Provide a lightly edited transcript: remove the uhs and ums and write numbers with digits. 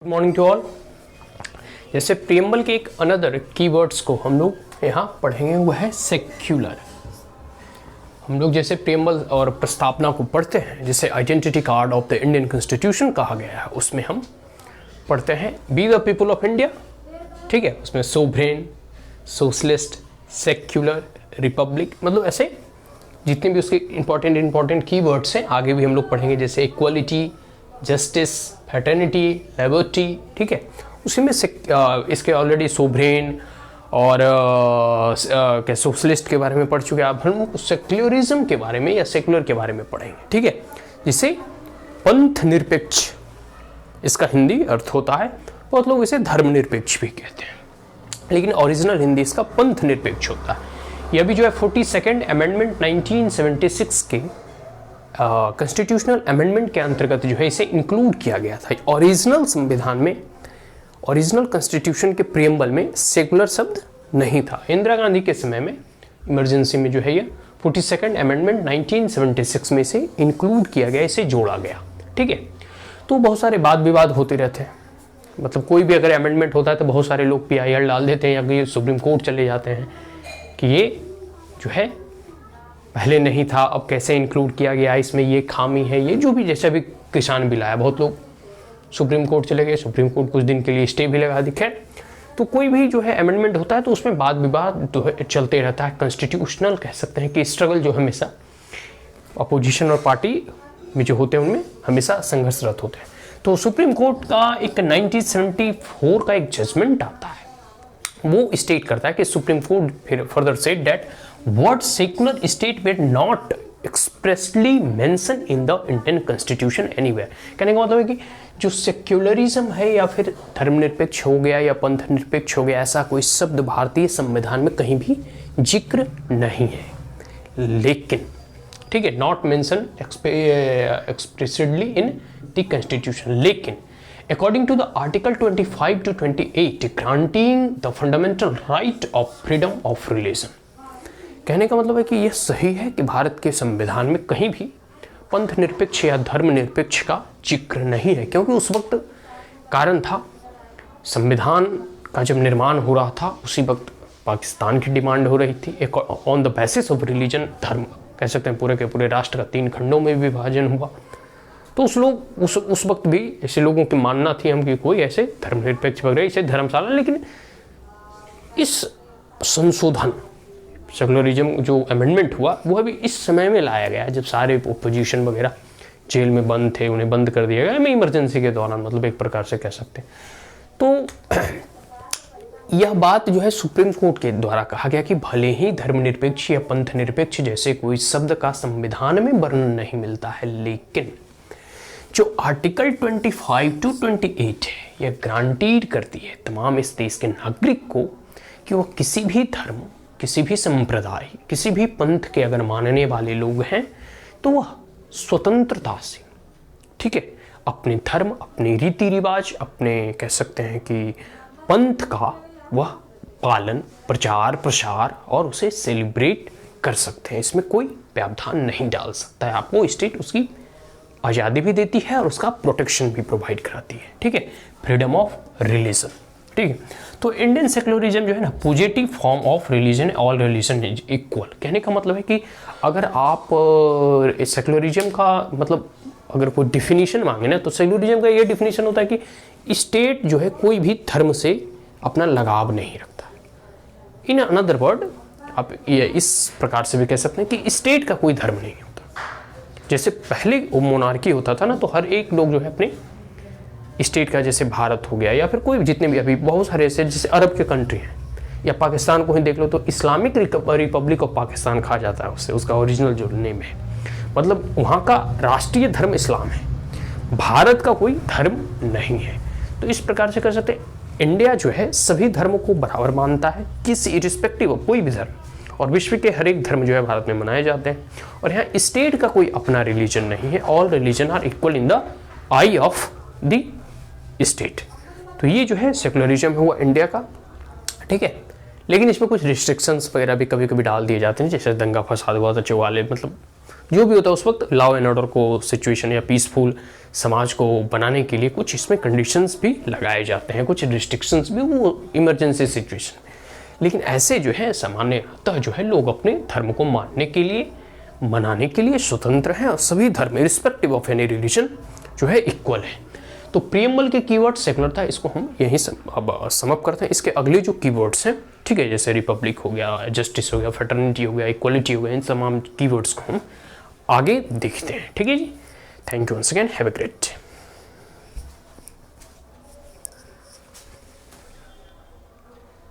Good morning to all. जैसे preamble के एक अनदर कीवर्ड्स को हम लोग यहाँ पढ़ेंगे वो है सेक्युलर। हम लोग जैसे प्रियम्बल और प्रस्तावना को पढ़ते हैं, जैसे identity card of the Indian constitution कहा गया है, उसमें हम पढ़ते हैं be the people of India. ठीक है, उसमें सोवरेन, सोशलिस्ट, सेक्युलर, रिपब्लिक, मतलब ऐसे जितने भी उसके इंपॉर्टेंट कीवर्ड्स हैं आगे भी हम लोग पढ़ेंगे, जैसे इक्वलिटी, जस्टिस, फैटर्निटी, लिबर्टी। ठीक है, उसी में इसके ऑलरेडी सोवरेन और क्या सोशलिस्ट के बारे में पढ़ चुके हैं। अब हम सेक्युलरिज्म के बारे में या सेक्युलर के बारे में पढ़ेंगे। ठीक है, जिसे पंथ निरपेक्ष इसका हिंदी अर्थ होता है, बहुत लोग इसे धर्मनिरपेक्ष भी कहते हैं, लेकिन ओरिजिनल हिंदी इसका पंथ निरपेक्ष होता है। यह भी जो है 42nd अमेंडमेंट 1976 के कॉन्स्टिट्यूशनल अमेंडमेंट के अंतर्गत जो है इसे इंक्लूड किया गया था। ओरिजिनल संविधान में, ओरिजिनल कॉन्स्टिट्यूशन के प्रियम्बल में सेकुलर शब्द नहीं था। इंदिरा गांधी के समय में इमरजेंसी में जो है ये 42nd अमेंडमेंट 1976 में से इंक्लूड किया गया, इसे जोड़ा गया। ठीक है, तो बहुत सारे वाद विवाद होते रहते हैं, मतलब कोई भी अगर अमेंडमेंट होता है तो बहुत सारे लोग PIL डाल देते हैं या कि सुप्रीम कोर्ट चले जाते हैं कि ये जो है पहले नहीं था, अब कैसे इंक्लूड किया गया, इसमें ये खामी है, ये जो भी जैसा भी किसान बिल आया, बहुत लोग सुप्रीम कोर्ट चले गए, सुप्रीम कोर्ट कुछ दिन के लिए स्टे भी लगा दी। खैर, तो कोई भी जो है अमेंडमेंट होता है तो उसमें वाद विवाद तो चलते रहता है। कॉन्स्टिट्यूशनल कह सकते हैं कि स्ट्रगल जो हमेशा अपोजिशन और पार्टी में जो होते हैं उनमें हमेशा संघर्षरत होते हैं। तो सुप्रीम कोर्ट का एक 1974 का एक जजमेंट आता है, वो स्टेट करता है कि सुप्रीम कोर्ट फिर further said that what secular state were not expressly mentioned in the Indian Constitution anywhere। कहने का मतलब है कि जो सेक्युलरिज्म है या फिर धर्मनिरपेक्ष हो गया या पंथ निरपेक्ष हो गया, ऐसा कोई शब्द भारतीय संविधान में कहीं भी जिक्र नहीं है। लेकिन ठीक है, not mention expressly in the constitution, लेकिन according to the article 25 to 28 granting the fundamental right of freedom of religion। कहने का मतलब है कि यह सही है कि भारत के संविधान में कहीं भी पंथ निरपेक्ष या धर्म निरपेक्ष का जिक्र नहीं है, क्योंकि उस वक्त कारण था, संविधान का जब निर्माण हो रहा था उसी वक्त पाकिस्तान की डिमांड हो रही थी एक on the basis of religion, धर्म कह सकते हैं, पूरे के पूरे राष्ट्र का 3 खंडों में विभाजन हुआ। तो उस वक्त भी ऐसे लोगों की मानना थी हम कि कोई ऐसे धर्मनिरपेक्ष वगैरह इसे धर्मशाला, लेकिन इस संशोधन सेकुलरिज्म जो अमेंडमेंट हुआ वो अभी इस समय में लाया गया जब सारे ओपोजिशन वगैरह जेल में बंद थे, उन्हें बंद कर दिया गया, इमरजेंसी के दौरान, मतलब एक प्रकार से कह सकते हैं। तो यह बात जो है सुप्रीम कोर्ट के द्वारा कहा गया कि भले ही धर्मनिरपेक्ष या पंथ निरपेक्ष जैसे कोई शब्द का संविधान में वर्णन नहीं मिलता है, लेकिन जो आर्टिकल 25 टू 28 है यह गारंटीड करती है तमाम इस देश के नागरिक को कि वो किसी भी धर्म, किसी भी संप्रदाय, किसी भी पंथ के अगर मानने वाले लोग हैं तो वह स्वतंत्रता से, ठीक है, अपने धर्म, अपने रीति रिवाज, अपने कह सकते हैं कि पंथ का वह पालन, प्रचार, प्रसार और उसे सेलिब्रेट कर सकते हैं। इसमें कोई व्यवधान नहीं डाल सकता है। आपको स्टेट उसकी आज़ादी भी देती है और उसका प्रोटेक्शन भी प्रोवाइड कराती है। ठीक है, फ्रीडम ऑफ रिलीजन। ठीक है, तो इंडियन सेकुलरिज्म जो है ना, positive form of religion, all religion is equal. कहने का मतलब है कि अगर आप सेकुलरिज्म का मतलब अगर कोई डिफिनीशन मांगे ना, तो सेकुलरिज्म का ये डिफिनीशन होता है कि स्टेट जो है कोई भी धर्म से अपना लगाव नहीं रखता। इन अनदर वर्ड आप ये इस प्रकार से भी कह सकते हैं कि स्टेट का कोई धर्म नहीं होता। जैसे पहले मोनार्की होता था ना, तो हर एक लोग जो है अपने स्टेट का, जैसे भारत हो गया या फिर कोई जितने भी अभी बहुत सारे ऐसे जैसे अरब के कंट्री हैं, या पाकिस्तान को ही देख लो तो इस्लामिक रिपब्लिक ऑफ पाकिस्तान कहा जाता है उससे, उसका ओरिजिनल जो नेम है, मतलब वहाँ का राष्ट्रीय धर्म इस्लाम है, भारत का कोई धर्म नहीं है। तो इस प्रकार से कर सकते हैं, इंडिया जो है सभी धर्मों को बराबर मानता है, किसी इरिस्पेक्टिव ऑफ कोई भी धर्म, और विश्व के हर एक धर्म जो है भारत में मनाए जाते हैं, और यहाँ स्टेट का कोई अपना रिलीजन नहीं है। All religion are equal in the eye of the state. तो ये जो है सेकुलरिज्म हुआ इंडिया का। ठीक है, लेकिन इसमें कुछ रिस्ट्रिक्शंस वगैरह भी कभी कभी डाल दिए जाते हैं, जैसे दंगा फसाद हुआ था 44, मतलब जो भी होता है उस वक्त लॉ एंड ऑर्डर को सिचुएशन या पीसफुल समाज को बनाने के लिए कुछ इसमें कंडीशंस भी लगाए जाते हैं, कुछ रिस्ट्रिक्शंस भी वो इमरजेंसी सिचुएशन। लेकिन ऐसे जो है सामान्यतः जो है लोग अपने धर्म को मानने के लिए, मनाने के लिए स्वतंत्र हैं और सभी धर्म रिस्पेक्टिव ऑफ एनी रिलीजन जो है इक्वल है। तो प्रीएम्बल के कीवर्ड सेकुलर था, इसको हम यहीं अब समअप करते हैं। इसके अगले जो कीवर्ड्स हैं, ठीक है, जैसे रिपब्लिक हो गया, जस्टिस हो गया, फ्रेटर्निटी हो गया, इक्वलिटी हो गया, इन तमाम कीवर्ड्स को हम आगे देखते हैं। ठीक है जी, thank you once again, have a great.